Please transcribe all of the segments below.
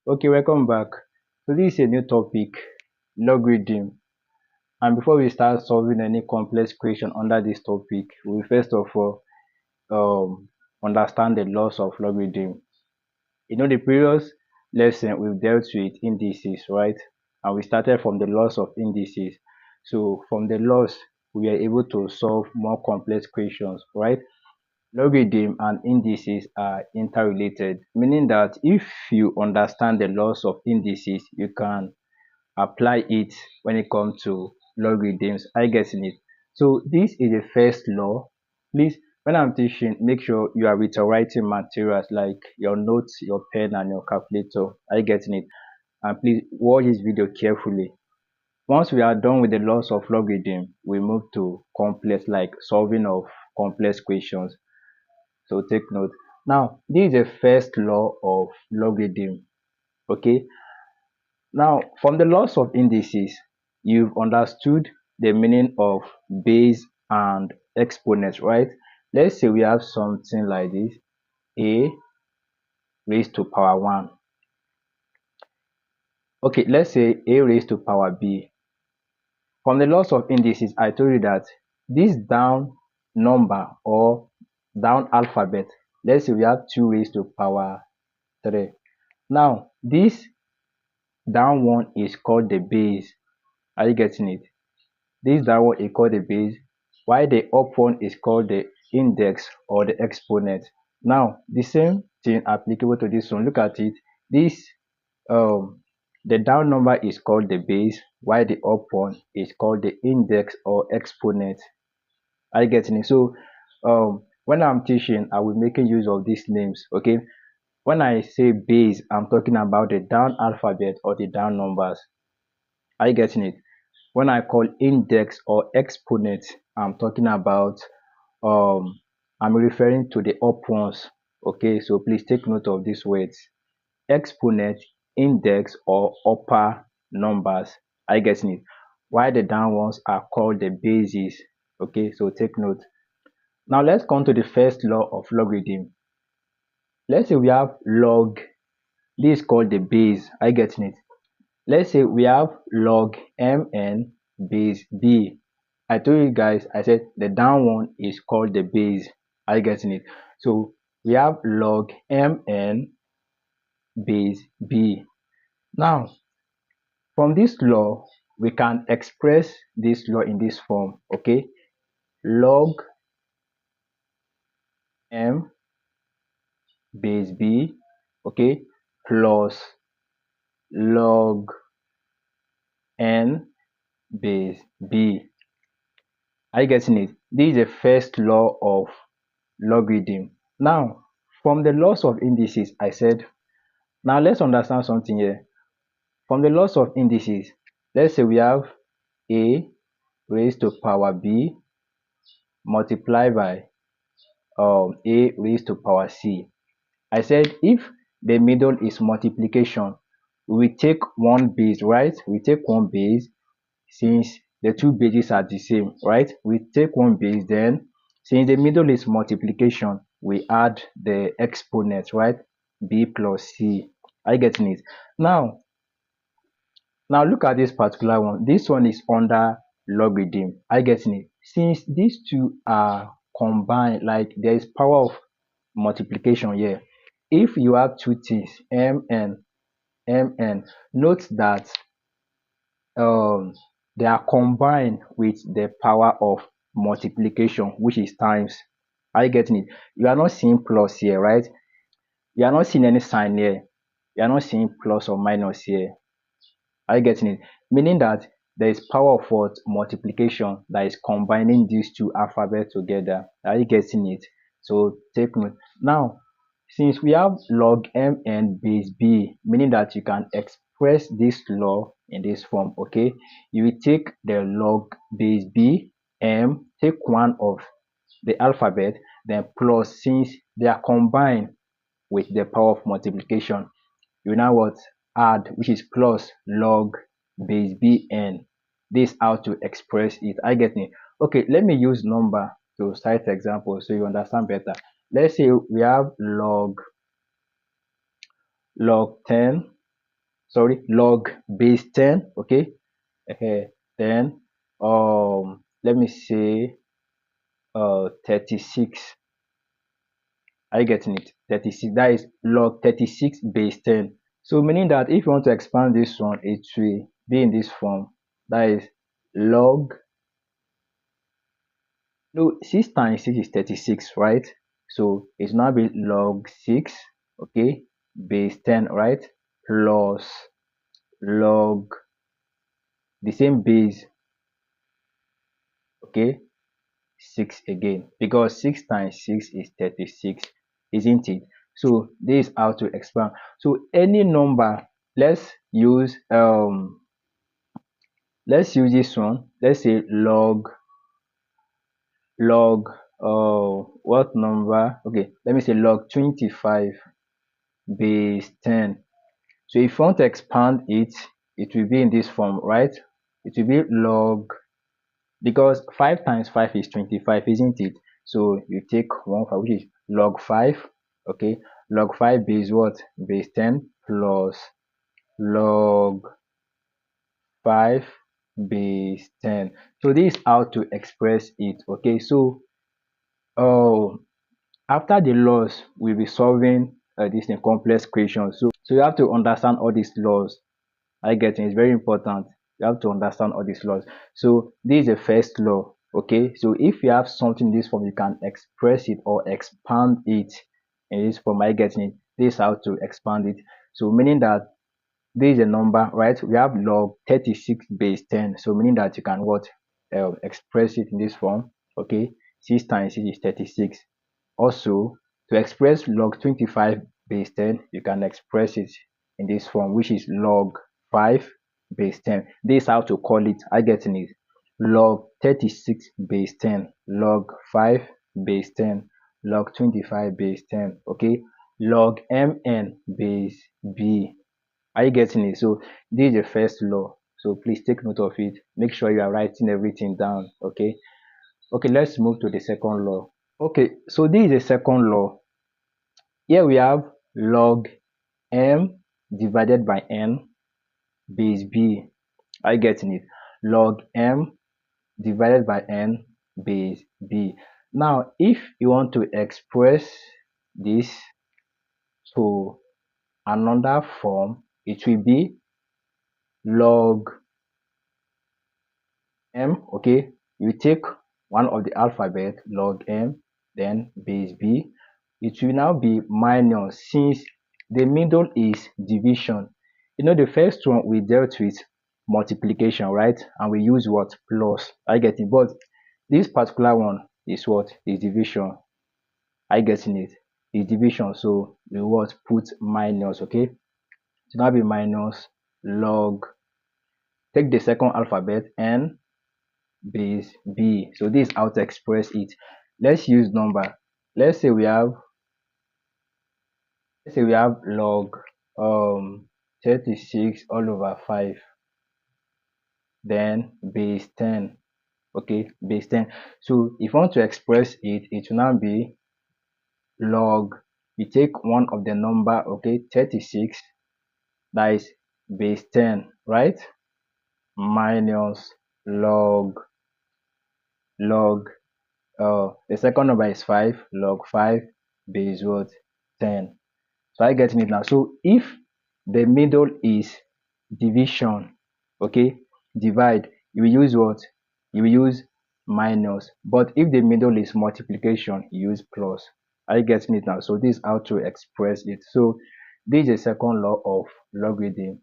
Okay, welcome back. So this is a new topic, logarithm. And before we start solving any complex equation under this topic, we first of all understand the laws of logarithm. The previous lesson we've dealt with indices, right? And we started from the laws of indices. So from the laws, we are able to solve more complex equations, right? Logarithm and indices are interrelated, meaning that if you understand the laws of indices, you can apply it when it comes to logarithms. I getting it? So this is the first law. Please, when I'm teaching, make sure you are with your writing materials like your notes, your pen, and your calculator. Are you getting it? And please watch this video carefully. Once we are done with the laws of logarithm, we move to complex, like solving of complex equations. So take note. Now, this is the first law of logarithm. Okay. Now, from the laws of indices, you've understood the meaning of base and exponents, right? Let's say we have something like this, a raised to power 1. Okay, let's say a raised to power b. From the laws of indices, I told you that this down number or down alphabet, let's say we have 2 raised to power 3. Now, this down one is called the base. Are you getting it? This down one is called the base, while the up one is called the index or the exponent. Now, the same thing applicable to this one. Look at it. This the down number is called the base, while the up one is called the index or exponent. Are you getting it? So, when I'm teaching, I will making use of these names. Okay. When I say base, I'm talking about the down alphabet or the down numbers. Are you getting it? When I call index or exponent, I'm talking about um I'm referring to the up ones. Okay, so please take note of these words. Exponent, index or upper numbers. Are you getting it? While the down ones are called the bases. Okay, so take note. Now let's come to the first law of logarithm. Let's say we have log. This is called the base. Are you getting it? Let's say we have log mn base b. I told you guys, I said the down one is called the base. Are you getting it? So we have log mn base b. Now, from this law, we can express this law in this form. Okay, log m base b, okay, plus log n base b. Are you getting it? This is the first law of logarithm. Now, from the laws of indices, I said, now let's understand something here. From the laws of indices, let's say we have a raised to power b multiplied by a raised to power c. I said if the middle is multiplication, we take one base, right? We take one base since the two bases are the same, right? We take one base, then since the middle is multiplication, we add the exponent, right? B plus c. Are you getting it? Now look at this particular one. This one is under logarithm. Are you getting it? Since these two are combined, like there is power of multiplication here. If you have two things, mn, note that um they are combined with the power of multiplication, which is times. Are you getting it? You are not seeing plus here, right? You are not seeing any sign here. You are not seeing plus or minus here. Are you getting it? Meaning that there is power of what? Multiplication that is combining these two alphabets together. Are you getting it? So take note. Now, since we have log mn base b, meaning that you can express this law in this form, okay? You will take the log base b, take one of the alphabet, then plus, since they are combined with the power of multiplication, you now what? Add, which is plus log base bn. This is how to express it. I get it. Okay, let me use number to cite example so you understand better. Let's say we have log 10 sorry, log base 10. Okay. Then let me say 36. Are you getting it? 36, that is log 36 base 10. So meaning that if you want to expand this one, it will be in this form. That is log, no, 6 times 6 is 36, right? So it's now be log 6, okay, base 10, right? Plus log the same base, okay, 6 again, because 6 times 6 is 36, isn't it? So this is how to expand. So any number, let's use this one. Let's say log what number? Okay, let me say log 25 base 10. So if you want to expand it, it will be in this form, right? It will be log, because 5 times 5 is 25, isn't it? So you take 1 5, which is log 5, okay, log 5 base what? Base 10 plus log 5 base 10. So this is how to express it, okay? So after the laws, we'll be solving this in complex equations. So you have to understand all these laws. I get it. It's very important. You have to understand all these laws. So this is the first law. Okay. So if you have something in this form, you can express it or expand it in this form. I getting it. This is how to expand it. So meaning that this is a number, right? We have log 36 base 10. So meaning that you can what? Express it in this form. Okay. 6 times 6 is 36. Also, to express log 25 base 10, you can express it in this form, which is log 5 base 10. This is how to call it. I getting it. Log 36 base 10, log 5 base 10, log 25 base 10. Okay. Log mn base b. Are you getting it? So this is the first law. So please take note of it. Make sure you are writing everything down. Okay. Okay, let's move to the second law. Okay, so this is the second law. Here we have log m divided by n base b. Are you getting it? Log m divided by n base b. Now, if you want to express this to another form, it will be log m. Okay, you take one of the alphabet, log m, then base b. It will now be minus, since the middle is division. You know, the first one we dealt with multiplication, right? And we use what? Plus. I get it. But this particular one is what? Is division. I getting it? Is division. So we what? Put minus. Okay. So now be minus log. Take the second alphabet n base b. So this is how to express it. Let's use number. Let's say we have log 36 all over 5, then base 10. Okay, base 10. So if you want to express it, it will now be log, you take one of the number, okay, 36, that is base 10, right, minus log the second number is 5, log 5 base what? 10. So I getting it now. So if the middle is division, okay, divide, you will use what? You will use minus. But if the middle is multiplication, you use plus. Are you getting it now? So this is how to express it. So this is the second law of logarithm.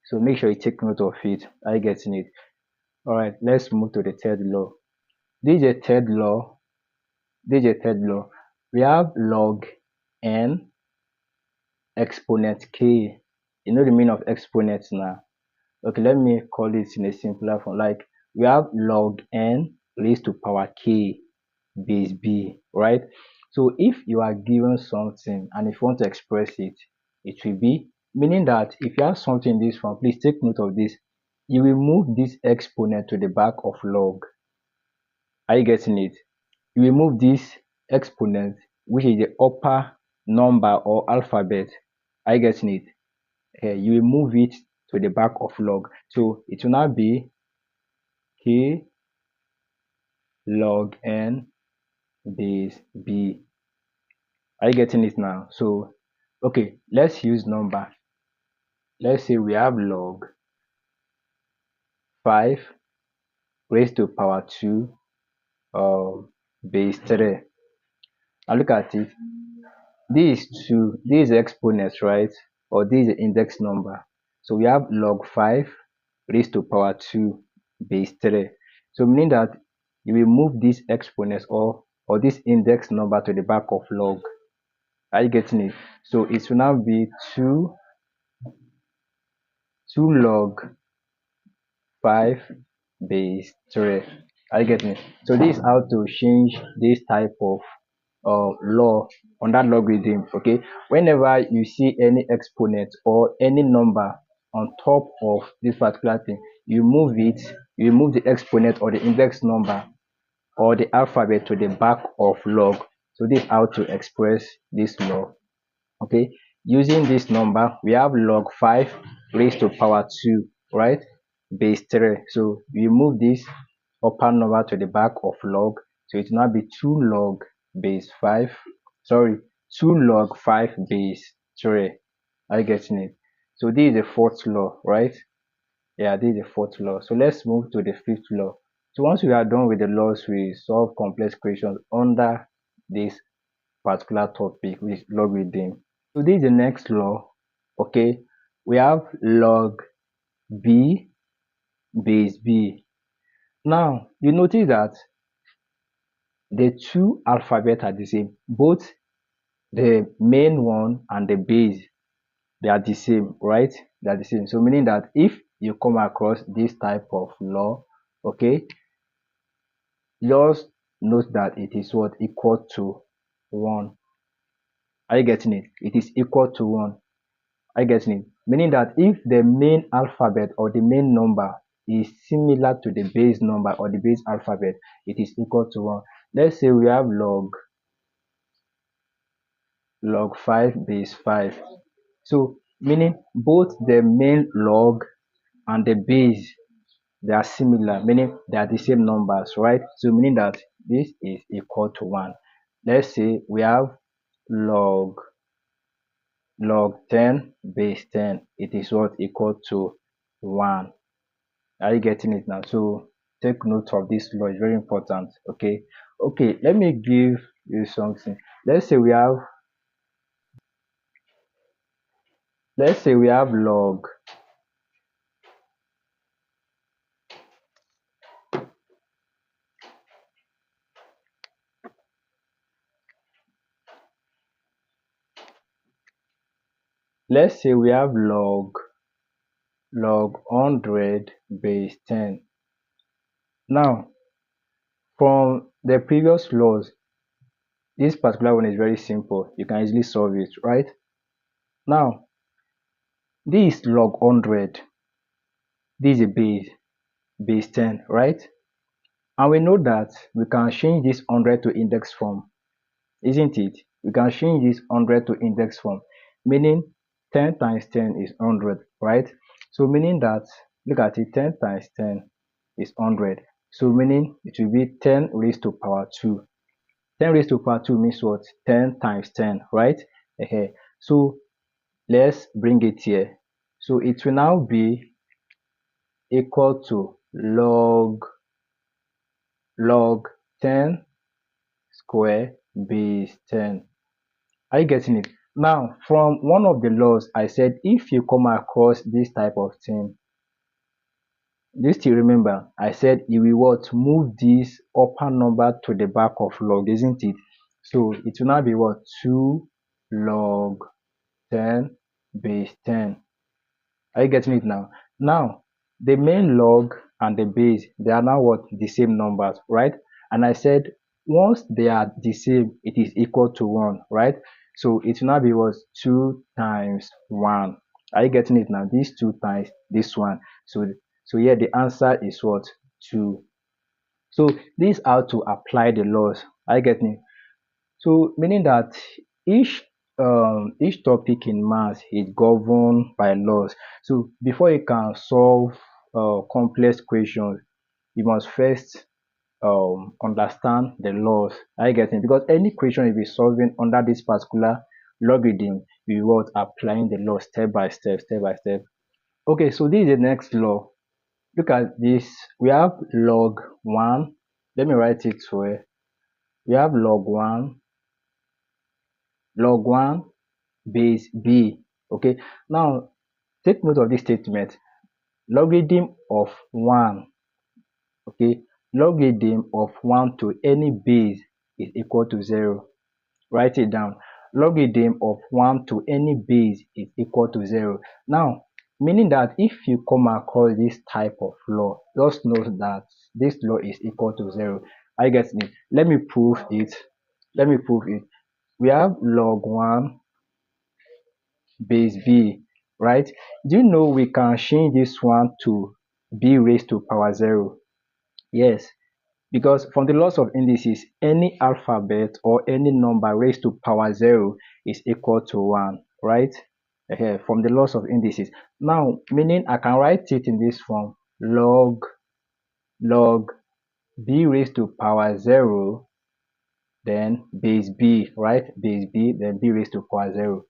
So make sure you take note of it. Are you getting it? All right, let's move to the third law. This is a third law. We have log n exponent k. You know the meaning of exponents now. Okay, let me call it in a simpler form. Like we have log n raised to power k base b, right? So if you are given something and if you want to express it, it will be, meaning that if you have something in this form, please take note of this. You will move this exponent to the back of log. Are you getting it? You will move this exponent, which is the upper number or alphabet. Are you getting it? you will move it to the back of log. So it will now be k log n base b. Are you getting it now? So okay, let's use number. Let's say we have log 5 raised to power 2 base 3. Now look at it. This is 2, this is exponent, right? Or this is the index number. So we have log 5 raised to power 2 base 3. So meaning that you will move this exponent or this index number to the back of log. Are you getting it? So it will now be 2 log 5 base 3. Are you getting it? So this is how to change this type of law on that logarithm. Okay, whenever you see any exponent or any number on top of this particular thing, you move it, you move the exponent or the index number or the alphabet to the back of log. So this is how to express this law. Okay, using this number, we have log 5 raised to power 2, right, base 3. So we move this upper number to the back of log, so it will now be 2 log base 5, sorry, 2 log 5 base 3. Are you getting it? So this is the fourth law, right? Yeah, this is the fourth law. So let's move to the fifth law. So once we are done with the laws, we solve complex equations under this particular topic, which is logarithm. So this is the next law. Okay, we have log b base b. Now you notice that the two alphabets are the same. Both the main one and the base, they are the same, right? They are the same. So meaning that if you come across this type of law, okay, just note that it is what equal to 1. Are you getting it? It is equal to 1. I get it. Meaning that if the main alphabet or the main number is similar to the base number or the base alphabet, it is equal to 1. Let's say we have log 5 base 5. So meaning both the main log and the base, they are similar, meaning they are the same numbers, right? So meaning that this is equal to 1. Let's say we have log 10 base 10. It is what equal to 1. Are you getting it now? So take note of this law, it's very important. Okay, let me give you something. Let's say we have log, let's say we have log 100 base 10. Now from the previous laws, this particular one is very simple, you can easily solve it, right? Now this is log 100, this is a base 10, right? And we know that we can change this 100 to index form, isn't it? We can change this 100 to index form, meaning 10 times 10 is 100, right? So meaning that, look at it, 10 times 10 is 100. So meaning it will be 10 raised to power 2. 10 raised to power 2 means what? 10 times 10, right? So let's bring it here. So it will now be equal to log 10 square base 10. Are you getting it? Now, from one of the laws, I said if you come across this type of thing, this still remember, I said you will what? Move this upper number to the back of log, isn't it? So it will now be what? 2 log 10 base 10. Are you getting it now? Now, the main log and the base, they are now what? The same numbers, right? And I said once they are the same, it is equal to 1, right? So it will now be what? 2 times 1. Are you getting it now? This 2 times this one. So here the answer is what? 2. So this is how to apply the laws. Are you getting it? So meaning that each each topic in maths is governed by laws. So before you can solve complex questions, you must first understand the laws. Are you getting? Because any question you be solving under this particular logarithm, you will applying the law step by step, step by step. Okay, so this is the next law. Look at this. We have log 1. Let me write it where. We have log 1 base b. Okay, now take note of this statement. Logarithm of 1. Okay, logarithm of 1 to any base is equal to 0. Write it down. Logarithm of 1 to any base is equal to 0. Now, meaning that if you come across this type of law, just know that this law is equal to 0. I get it. Let me prove it. Let me prove it. We have log 1 base b, right? Do you know we can change this one to b raised to power 0? Yes, because from the laws of indices, any alphabet or any number raised to power 0 is equal to 1, right? From the laws of indices. Now, meaning I can write it in this form: log b raised to power 0, then base b, right? Base b, then b raised to power 0,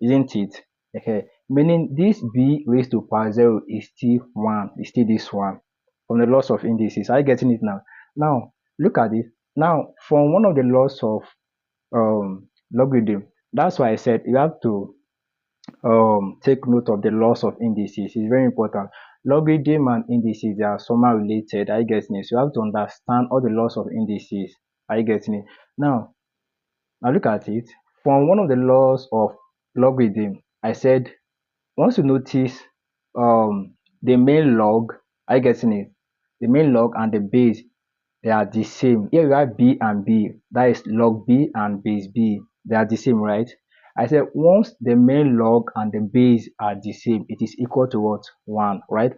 isn't it? Meaning this b raised to power 0 is still 1, is still this one. From the laws of indices, are you getting it now? Now, look at it. Now, from one of the laws of logarithm, that's why I said you have to take note of the laws of indices. It's very important. Logarithm and indices, they are somehow related. Are you getting it? So you have to understand all the laws of indices. Are you getting it? Now look at it. From one of the laws of logarithm, I said once you notice the main log, are you getting it? The main log and the base, they are the same. Here we have b and b, that is log b and base b, they are the same, right? I said once the main log and the base are the same, it is equal to what? 1, right?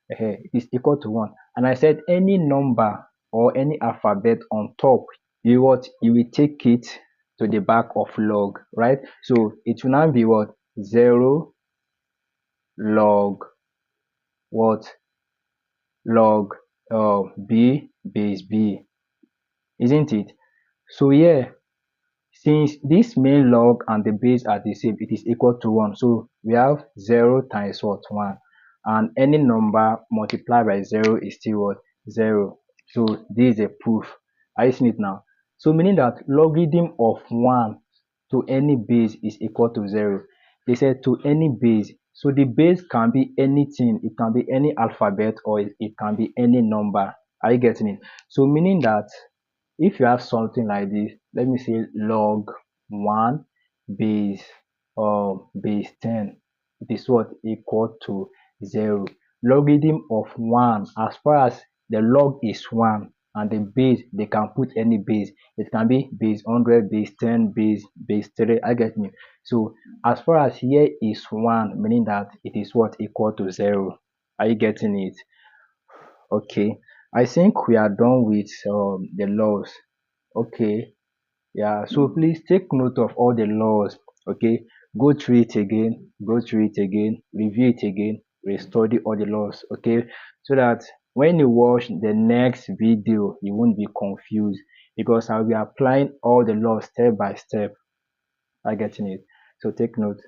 It is equal to 1. And I said any number or any alphabet on top, you will take it to the back of log, right? So it will now be what? 0 log what? Log b base b, isn't it? So here, since this main log and the base are the same, it is equal to 1. So we have 0 times what? 1. And any number multiplied by 0 is still what? 0. So this is a proof. Are you seeing it now? So meaning that logarithm of 1 to any base is equal to 0. They said to any base. So the base can be anything. It can be any alphabet or it can be any number. Are you getting it? So meaning that if you have something like this, let me say log 1 base base 10, it is what? Equal to 0. Logarithm of 1, as far as the log is 1 and the base, they can put any base. It can be base 100, base 10, base 3. I get me. So as far as here is 1, meaning that it is what? Equal to 0. Are you getting it? Okay, I think we are done with the laws. Okay, yeah, so please take note of all the laws. Okay, go through it again, review it again, restudy all the laws. Okay, so that when you watch the next video, you won't be confused, because I'll be applying all the laws step by step. I getting it? So take note.